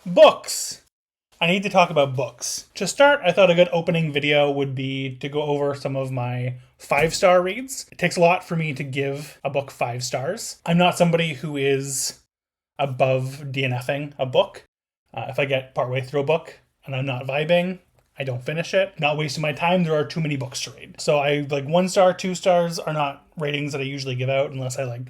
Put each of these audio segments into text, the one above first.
Books! I need to talk about books. To start, I thought a good opening video would be to go over some of my 5-star reads. It takes a lot for me to give a book 5 stars. I'm not somebody who is above DNFing a book. If I get partway through a book and I'm not vibing, I don't finish it. Not wasting my time. There are too many books to read. So 1 star, 2 stars are not ratings that I usually give out unless I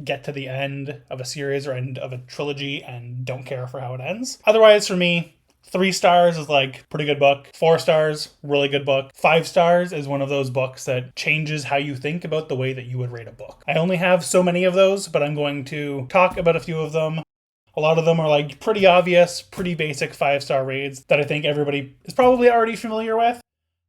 get to the end of a series or end of a trilogy and don't care for how it ends. Otherwise, for me, 3 stars is pretty good book. 4 stars, really good book. 5 stars is one of those books that changes how you think about the way that you would rate a book. I only have so many of those, but I'm going to talk about a few of them. A lot of them are pretty obvious, pretty basic 5-star reads that I think everybody is probably already familiar with.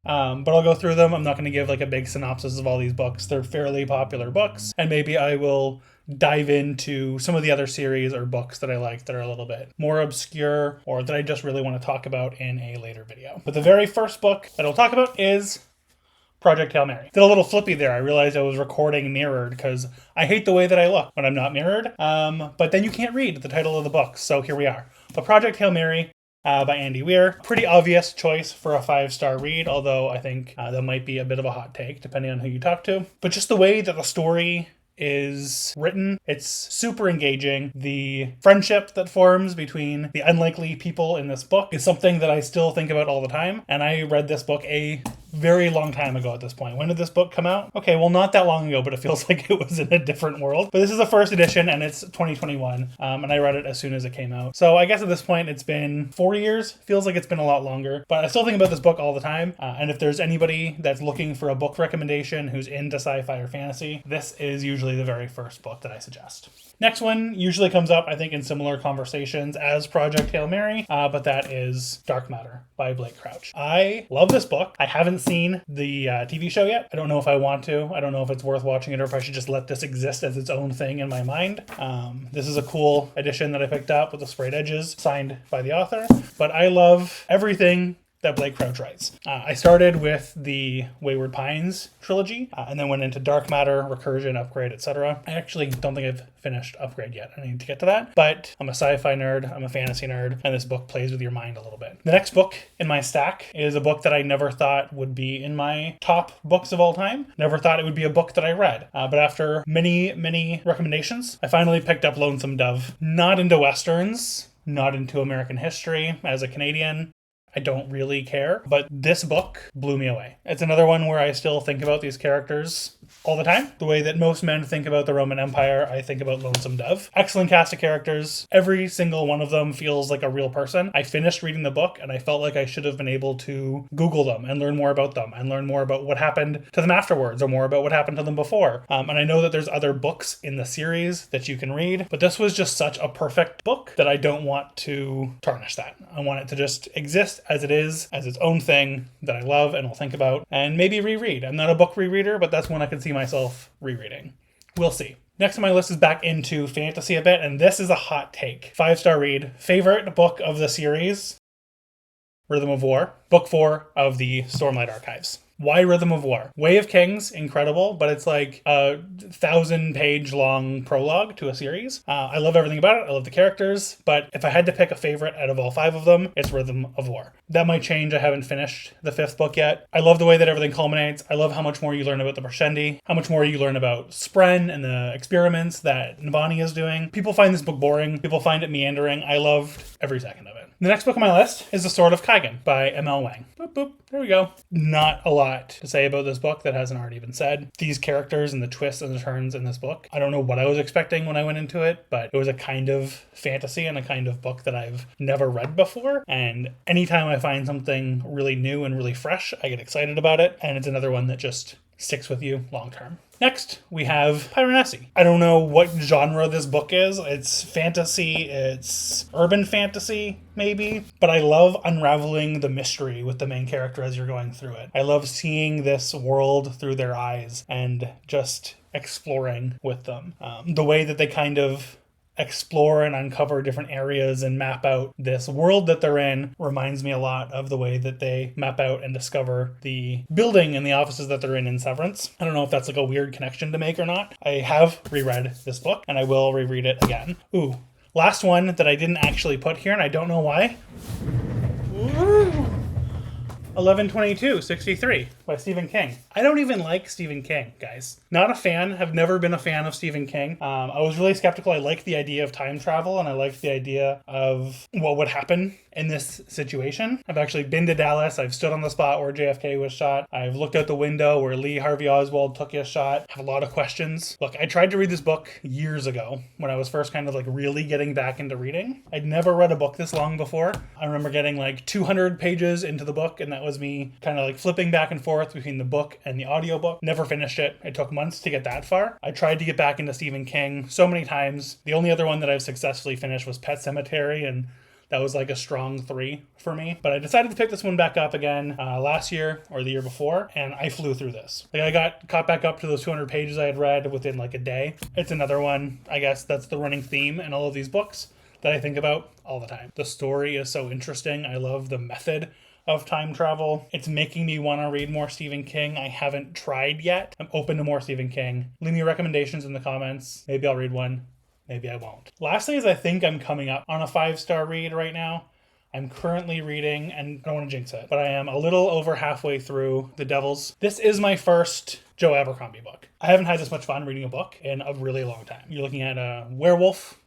But I'll go through them. I'm not going to give a big synopsis of all these books. They're fairly popular books, and maybe I will dive into some of the other series or books that I like that are a little bit more obscure or that I just really want to talk about in a later video. But the very first book that I'll talk about is Project Hail Mary. Did a little flippy there. I realized I was recording mirrored because I hate the way that I look when I'm not mirrored. But then you can't read the title of the book, so here we are. But Project Hail Mary by Andy Weir. Pretty obvious choice for a 5-star read, although I think that might be a bit of a hot take depending on who you talk to. But just the way that the story is written, it's super engaging. The friendship that forms between the unlikely people in this book is something that I still think about all the time. And I read this book a very long time ago at this point. When did this book come out? Okay, well, not that long ago, but it feels like it was in a different world. But this is the first edition and it's 2021. And I read it as soon as it came out. So I guess at this point it's been 4 years. Feels like it's been a lot longer. But I still think about this book all the time. And if there's anybody that's looking for a book recommendation who's into sci-fi or fantasy, this is usually the very first book that I suggest. Next one usually comes up, I think, in similar conversations as Project Hail Mary, but that is Dark Matter by Blake Crouch. I love this book. I haven't seen the TV show yet. I don't know if I want to. I don't know if it's worth watching it or if I should just let this exist as its own thing in my mind. This is a cool edition that I picked up with the sprayed edges, signed by the author. But I love everything that Blake Crouch writes. I started with the Wayward Pines trilogy and then went into Dark Matter, Recursion, Upgrade, etc. I actually don't think I've finished Upgrade yet. I need to get to that. But I'm a sci-fi nerd, I'm a fantasy nerd, and this book plays with your mind a little bit. The next book in my stack is a book that I never thought would be in my top books of all time. Never thought it would be a book that I read. But after many recommendations, I finally picked up Lonesome Dove. Not into Westerns, not into American history. As a Canadian, I don't really care, but this book blew me away. It's another one where I still think about these characters all the time. The way that most men think about the Roman Empire, I think about Lonesome Dove. Excellent cast of characters. Every single one of them feels like a real person. I finished reading the book and I felt like I should have been able to Google them and learn more about them and learn more about what happened to them afterwards or more about what happened to them before. And I know that there's other books in the series that you can read, but this was just such a perfect book that I don't want to tarnish that. I want it to just exist as it is, as its own thing that I love and will think about and maybe reread. I'm not a book rereader, but that's one I can see myself rereading. We'll see. Next on my list is back into fantasy a bit, and this is a hot take. 5-star read. Favorite book of the series, Rhythm of War. Book 4 of the Stormlight Archives. Why Rhythm of War? Way of Kings, incredible, but it's like a 1,000-page long prologue to a series. I love everything about it. I love the characters, but if I had to pick a favorite out of all 5 of them, it's Rhythm of War. That might change. I haven't finished the 5th book yet. I love the way that everything culminates. I love how much more you learn about the Parshendi, how much more you learn about Spren and the experiments that Navani is doing. People find this book boring. People find it meandering. I loved every second of it. The next book on my list is The Sword of Kaigen by M.L. Wang. Boop, boop. There we go. Not a lot to say about this book that hasn't already been said. These characters and the twists and the turns in this book, I don't know what I was expecting when I went into it, but it was a kind of fantasy and a kind of book that I've never read before. And anytime I find something really new and really fresh, I get excited about it. And it's another one that just sticks with you long term. Next, we have Piranesi. I don't know what genre this book is. It's fantasy, it's urban fantasy, maybe. But I love unraveling the mystery with the main character as you're going through it. I love seeing this world through their eyes and just exploring with them. The way that they kind of explore and uncover different areas and map out this world that they're in reminds me a lot of the way that they map out and discover the building and the offices that they're in Severance. I don't know if that's like a weird connection to make or not. I have reread this book and I will reread it again. Ooh, Last one that I didn't actually put here, and I don't know why. 11/22/63 by Stephen King. I don't even like Stephen King, guys. Not a fan. Have never been a fan of Stephen King. I was really skeptical. I liked the idea of time travel, and I liked the idea of what would happen in this situation. I've actually been to Dallas. I've stood on the spot where JFK was shot. I've looked out the window where Lee Harvey Oswald took his shot. I have a lot of questions. Look, I tried to read this book years ago when I was first kind of like really getting back into reading. I'd never read a book this long before. I remember getting like 200 pages into the book, and that was me kind of like flipping back and forth between the book and the audiobook. Never finished it. It took months to get that far. I tried to get back into Stephen King so many times. The only other one that I've successfully finished was Pet Sematary, and that was like a strong 3 for me. But I decided to pick this one back up again last year or the year before, and I flew through this. Like, I got caught back up to those 200 pages I had read within like a day. It's another one, I guess that's the running theme in all of these books that I think about all the time. The story is so interesting. I love the method of time travel. It's making me want to read more Stephen King. I haven't tried yet. I'm open to more Stephen King. Leave me recommendations in the comments. Maybe I'll read one. Maybe I won't. Lastly is I think I'm coming up on a 5-star read right now. I'm currently reading, and I don't want to jinx it, but I am a little over halfway through The Devils. This is my first Joe Abercrombie book. I haven't had this much fun reading a book in a really long time. You're looking at a werewolf,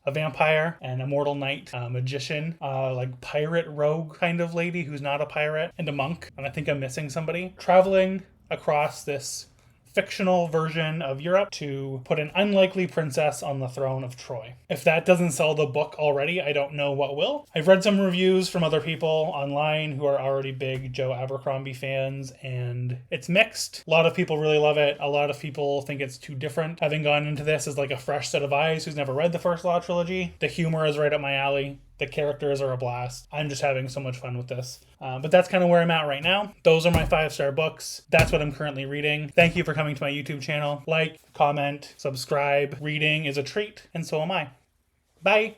a vampire, an immortal knight, a magician, like pirate rogue kind of lady who's not a pirate, and a monk. And I think I'm missing somebody. Traveling across this fictional version of Europe to put an unlikely princess on the throne of Troy. If that doesn't sell the book already, I don't know what will. I've read some reviews from other people online who are already big Joe Abercrombie fans, and it's mixed. A lot of people really love it. A lot of people think it's too different. Having gone into this as like a fresh set of eyes who's never read the first Law trilogy, the humor is right up my alley. The characters are a blast. I'm just having so much fun with this. But that's kind of where I'm at right now. Those are my 5-star books. That's what I'm currently reading. Thank you for coming to my YouTube channel. Like, comment, subscribe. Reading is a treat, and so am I. Bye.